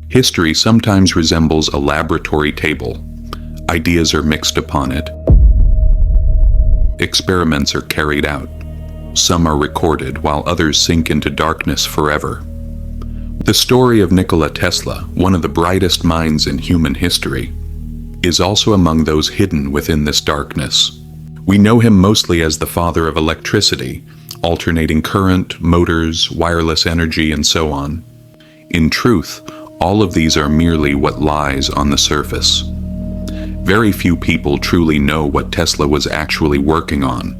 History sometimes resembles a laboratory table. Ideas are mixed upon it. Experiments are carried out. Some are recorded while others sink into darkness forever. The story of Nikola Tesla, one of the brightest minds in human history, is also among those hidden within this darkness. We know him mostly as the father of electricity, alternating current, motors, wireless energy, and so on. In truth, all of these are merely what lies on the surface. Very few people truly know what Tesla was actually working on,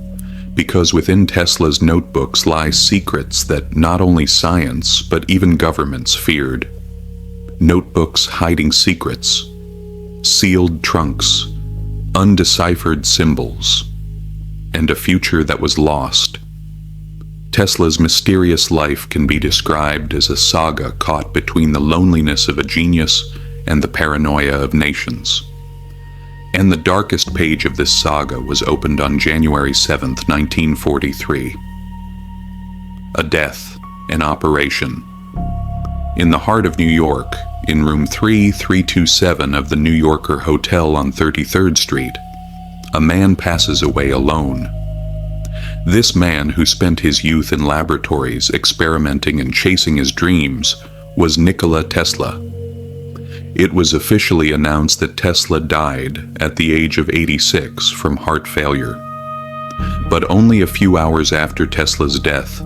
because within Tesla's notebooks lie secrets that not only science, but even governments feared. Notebooks hiding secrets, sealed trunks, undeciphered symbols, and a future that was lost. Tesla's mysterious life can be described as a saga caught between the loneliness of a genius and the paranoia of nations. And the darkest page of this saga was opened on January 7, 1943. A death, an operation. In the heart of New York, in room 3327 of the New Yorker Hotel on 33rd Street, a man passes away alone. This man, who spent his youth in laboratories experimenting and chasing his dreams, was Nikola Tesla. It was officially announced that Tesla died at the age of 86 from heart failure. But only a few hours after Tesla's death,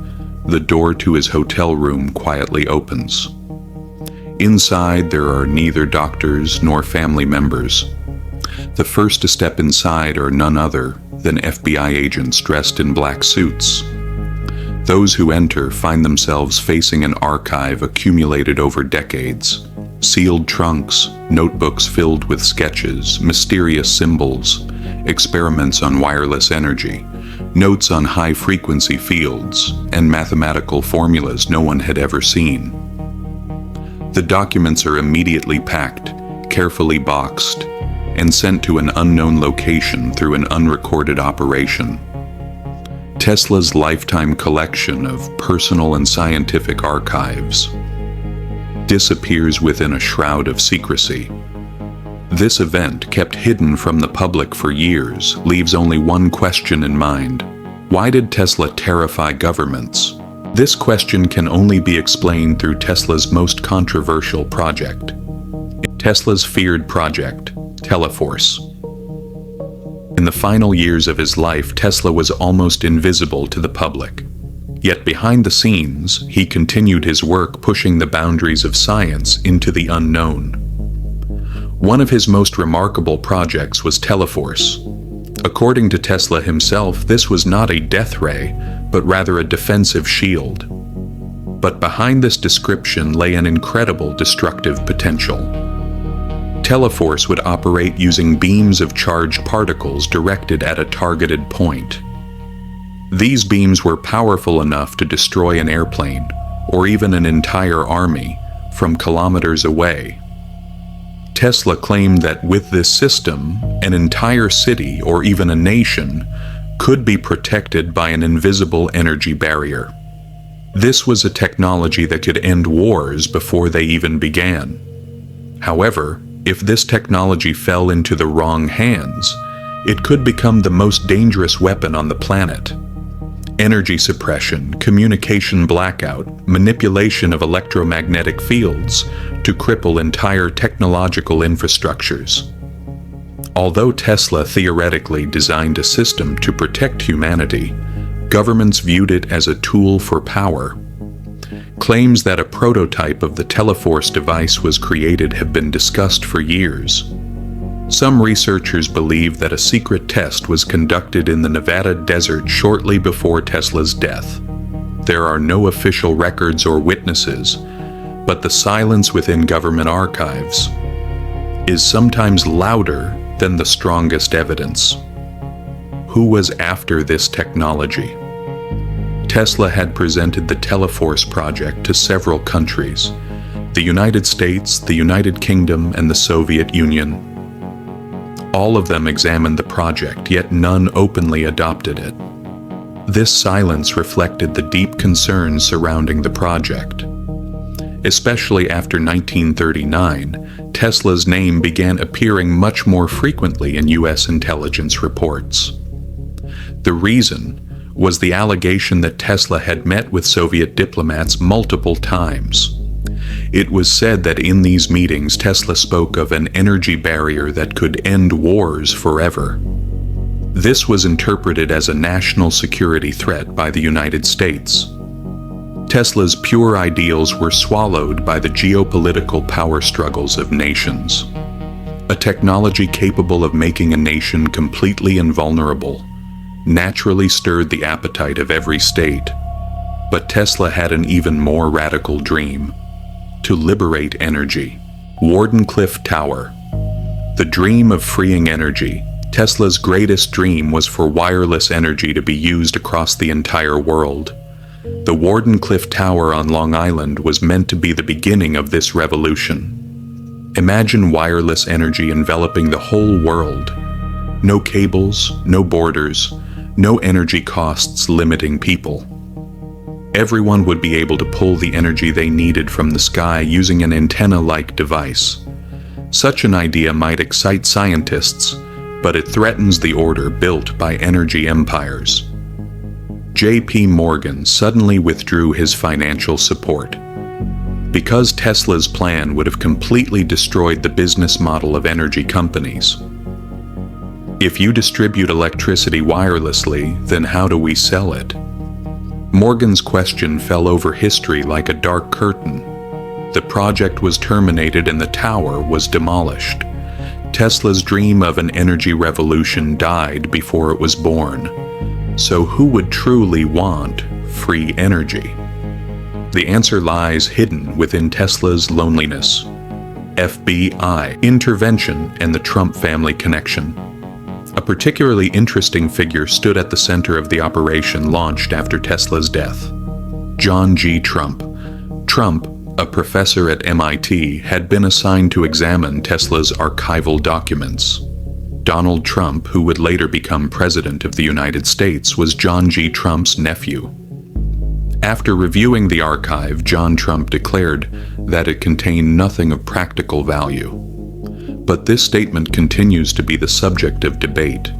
the door to his hotel room quietly opens. Inside, there are neither doctors nor family members. The first to step inside are none other than FBI agents dressed in black suits. Those who enter find themselves facing an archive accumulated over decades. Sealed trunks, notebooks filled with sketches, mysterious symbols, experiments on wireless energy, notes on high-frequency fields, and mathematical formulas no one had ever seen. The documents are immediately packed, carefully boxed, and sent to an unknown location through an unrecorded operation. Tesla's lifetime collection of personal and scientific archives disappears within a shroud of secrecy. This event, kept hidden from the public for years, leaves only one question in mind. Why did Tesla terrify governments? This question can only be explained through Tesla's most controversial project. Tesla's feared project, Teleforce. In the final years of his life, Tesla was almost invisible to the public. Yet behind the scenes, he continued his work pushing the boundaries of science into the unknown. One of his most remarkable projects was Teleforce. According to Tesla himself, this was not a death ray, but rather a defensive shield. But behind this description lay an incredible destructive potential. Teleforce would operate using beams of charged particles directed at a targeted point. These beams were powerful enough to destroy an airplane, or even an entire army, from kilometers away. Tesla claimed that with this system, an entire city or even a nation could be protected by an invisible energy barrier. This was a technology that could end wars before they even began. However, if this technology fell into the wrong hands, it could become the most dangerous weapon on the planet. Energy suppression, communication blackout, manipulation of electromagnetic fields to cripple entire technological infrastructures. Although Tesla theoretically designed a system to protect humanity, governments viewed it as a tool for power. Claims that a prototype of the Teleforce device was created have been discussed for years. Some researchers believe that a secret test was conducted in the Nevada desert shortly before Tesla's death. There are no official records or witnesses, but the silence within government archives is sometimes louder than the strongest evidence. Who was after this technology? Tesla had presented the Teleforce project to several countries: the United States, the United Kingdom, and the Soviet Union. All of them examined the project, yet none openly adopted it. This silence reflected the deep concerns surrounding the project. Especially after 1939, Tesla's name began appearing much more frequently in U.S. intelligence reports. The reason was the allegation that Tesla had met with Soviet diplomats multiple times. It was said that in these meetings Tesla spoke of an energy barrier that could end wars forever. This was interpreted as a national security threat by the United States. Tesla's pure ideals were swallowed by the geopolitical power struggles of nations. A technology capable of making a nation completely invulnerable naturally stirred the appetite of every state. But Tesla had an even more radical dream: to liberate energy. Wardenclyffe Tower. The dream of freeing energy. Tesla's greatest dream was for wireless energy to be used across the entire world. The Wardenclyffe Tower on Long Island was meant to be the beginning of this revolution. Imagine wireless energy enveloping the whole world. No cables, no borders, no energy costs limiting people. Everyone would be able to pull the energy they needed from the sky using an antenna-like device. Such an idea might excite scientists, but it threatens the order built by energy empires. J.P. Morgan suddenly withdrew his financial support. Because Tesla's plan would have completely destroyed the business model of energy companies. If you distribute electricity wirelessly, then how do we sell it? Morgan's question fell over history like a dark curtain. The project was terminated and the tower was demolished. Tesla's dream of an energy revolution died before it was born. So who would truly want free energy? The answer lies hidden within Tesla's loneliness, FBI intervention, and the Trump family connection. A particularly interesting figure stood at the center of the operation launched after Tesla's death: John G. Trump. Trump, a professor at MIT, had been assigned to examine Tesla's archival documents. Donald Trump, who would later become President of the United States, was John G. Trump's nephew. After reviewing the archive, John Trump declared that it contained nothing of practical value. But this statement continues to be the subject of debate.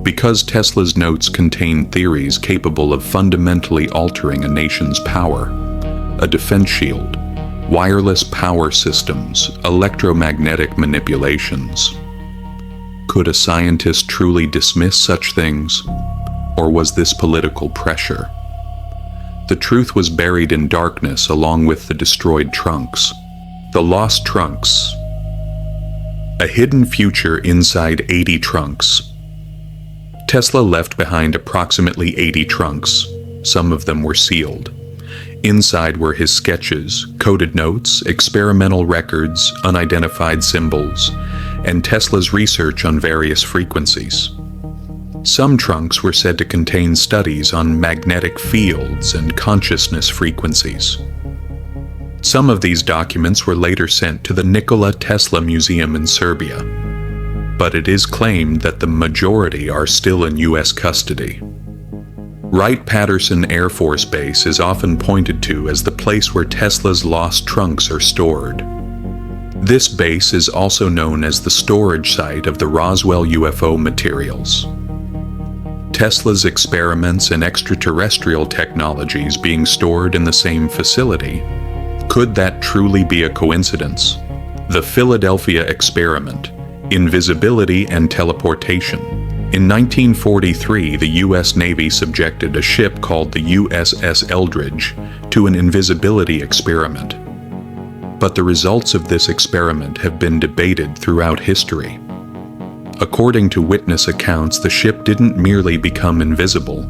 Because Tesla's notes contain theories capable of fundamentally altering a nation's power, a defense shield, wireless power systems, electromagnetic manipulations. Could a scientist truly dismiss such things, or was this political pressure? The truth was buried in darkness along with the destroyed trunks. The lost trunks. A hidden future inside 80 trunks. Tesla left behind approximately 80 trunks. Some of them were sealed. Inside were his sketches, coded notes, experimental records, unidentified symbols, and Tesla's research on various frequencies. Some trunks were said to contain studies on magnetic fields and consciousness frequencies. Some of these documents were later sent to the Nikola Tesla Museum in Serbia, but it is claimed that the majority are still in U.S. custody. Wright-Patterson Air Force Base is often pointed to as the place where Tesla's lost trunks are stored. This base is also known as the storage site of the Roswell UFO materials. Tesla's experiments and extraterrestrial technologies being stored in the same facility. Could that truly be a coincidence? The Philadelphia experiment, invisibility and teleportation. In 1943, the U.S. Navy subjected a ship called the USS Eldridge to an invisibility experiment. But the results of this experiment have been debated throughout history. According to witness accounts, the ship didn't merely become invisible,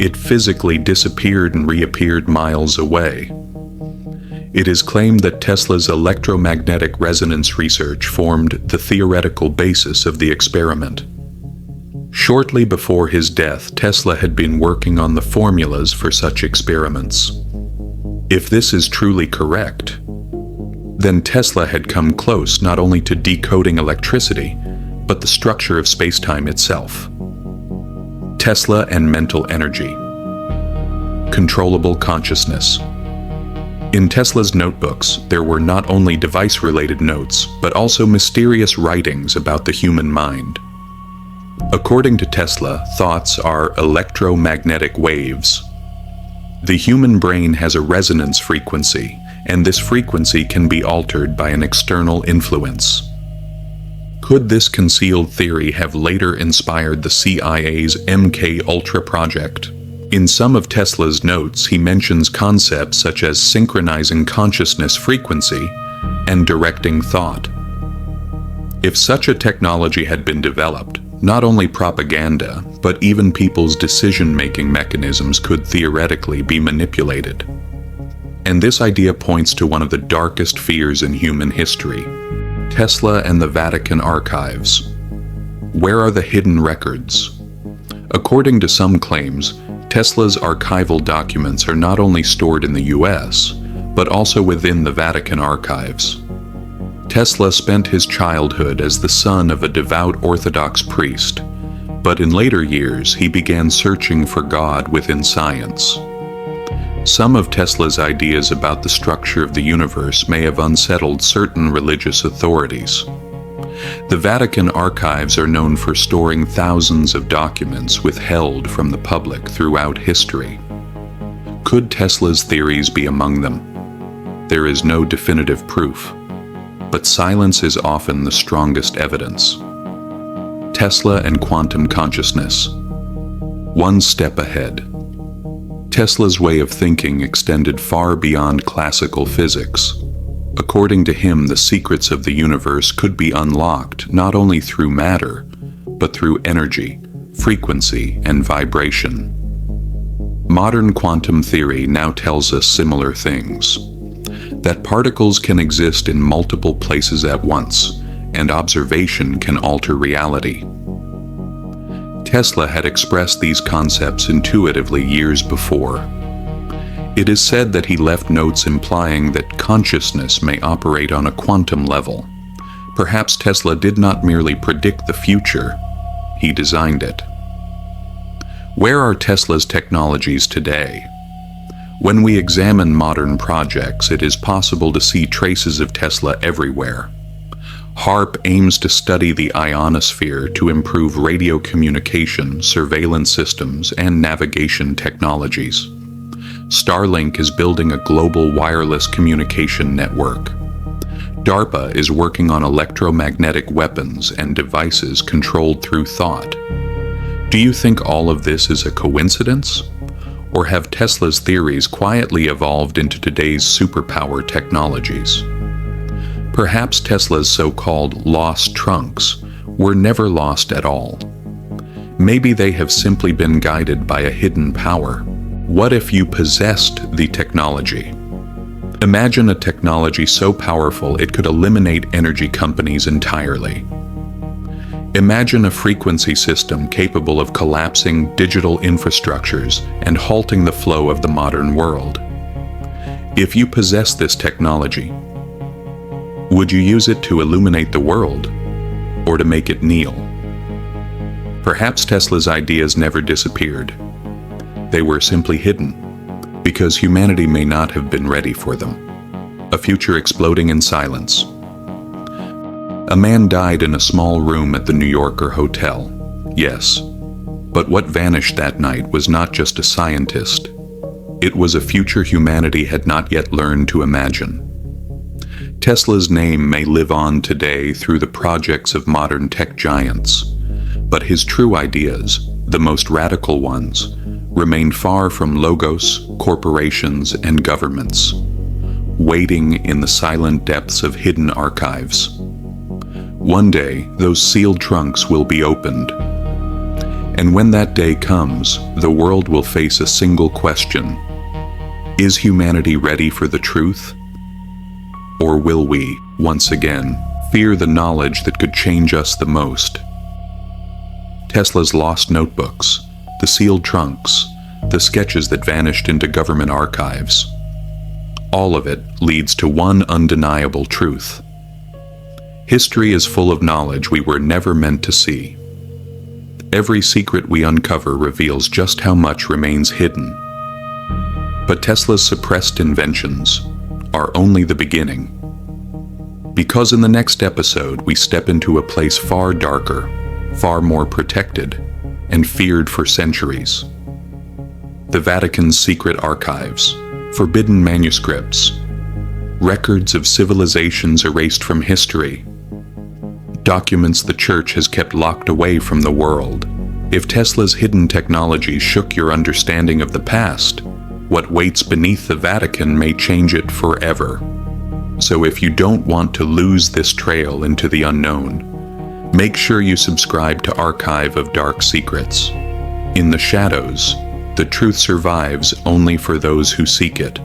it physically disappeared and reappeared miles away. It is claimed that Tesla's electromagnetic resonance research formed the theoretical basis of the experiment. Shortly before his death, Tesla had been working on the formulas for such experiments. If this is truly correct, then Tesla had come close not only to decoding electricity, but the structure of space-time itself. Tesla and mental energy. Controllable consciousness. In Tesla's notebooks, there were not only device-related notes, but also mysterious writings about the human mind. According to Tesla, thoughts are electromagnetic waves. The human brain has a resonance frequency, and this frequency can be altered by an external influence. Could this concealed theory have later inspired the CIA's MK-Ultra project? In some of Tesla's notes, he mentions concepts such as synchronizing consciousness frequency and directing thought. If such a technology had been developed, not only propaganda, but even people's decision-making mechanisms could theoretically be manipulated. And this idea points to one of the darkest fears in human history: Tesla and the Vatican archives. Where are the hidden records? According to some claims, Tesla's archival documents are not only stored in the US, but also within the Vatican archives. Tesla spent his childhood as the son of a devout Orthodox priest, but in later years he began searching for God within science. Some of Tesla's ideas about the structure of the universe may have unsettled certain religious authorities. The Vatican archives are known for storing thousands of documents withheld from the public throughout history. Could Tesla's theories be among them? There is no definitive proof, but silence is often the strongest evidence. Tesla and quantum consciousness. One step ahead. Tesla's way of thinking extended far beyond classical physics. According to him, the secrets of the universe could be unlocked not only through matter, but through energy, frequency, and vibration. Modern quantum theory now tells us similar things: that particles can exist in multiple places at once, and observation can alter reality. Tesla had expressed these concepts intuitively years before. It is said that he left notes implying that consciousness may operate on a quantum level. Perhaps Tesla did not merely predict the future, he designed it. Where are Tesla's technologies today? When we examine modern projects, it is possible to see traces of Tesla everywhere. HAARP aims to study the ionosphere to improve radio communication, surveillance systems, and navigation technologies. Starlink is building a global wireless communication network. DARPA is working on electromagnetic weapons and devices controlled through thought. Do you think all of this is a coincidence? Or have Tesla's theories quietly evolved into today's superpower technologies? Perhaps Tesla's so-called lost trunks were never lost at all. Maybe they have simply been guided by a hidden power. What if you possessed the technology? Imagine a technology so powerful it could eliminate energy companies entirely. Imagine a frequency system capable of collapsing digital infrastructures and halting the flow of the modern world. If you possess this technology, would you use it to illuminate the world, or to make it kneel? Perhaps Tesla's ideas never disappeared. They were simply hidden, because humanity may not have been ready for them. A future exploding in silence. A man died in a small room at the New Yorker hotel. Yes, but what vanished that night was not just a scientist. It was a future humanity had not yet learned to imagine. Tesla's name may live on today through the projects of modern tech giants, but his true ideas, the most radical ones, remain far from logos, corporations, and governments, waiting in the silent depths of hidden archives. One day, those sealed trunks will be opened. And when that day comes, the world will face a single question: is humanity ready for the truth? Or will we, once again, fear the knowledge that could change us the most? Tesla's lost notebooks, the sealed trunks, the sketches that vanished into government archives. All of it leads to one undeniable truth. History is full of knowledge we were never meant to see. Every secret we uncover reveals just how much remains hidden. But Tesla's suppressed inventions, are only the beginning. Because in the next episode, we step into a place far darker, far more protected, and feared for centuries. The Vatican's secret archives, forbidden manuscripts, records of civilizations erased from history, documents the Church has kept locked away from the world. If Tesla's hidden technology shook your understanding of the past, what waits beneath the Vatican may change it forever. So if you don't want to lose this trail into the unknown, make sure you subscribe to Archive of Dark Secrets. In the shadows, the truth survives only for those who seek it.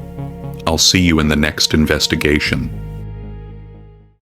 I'll see you in the next investigation.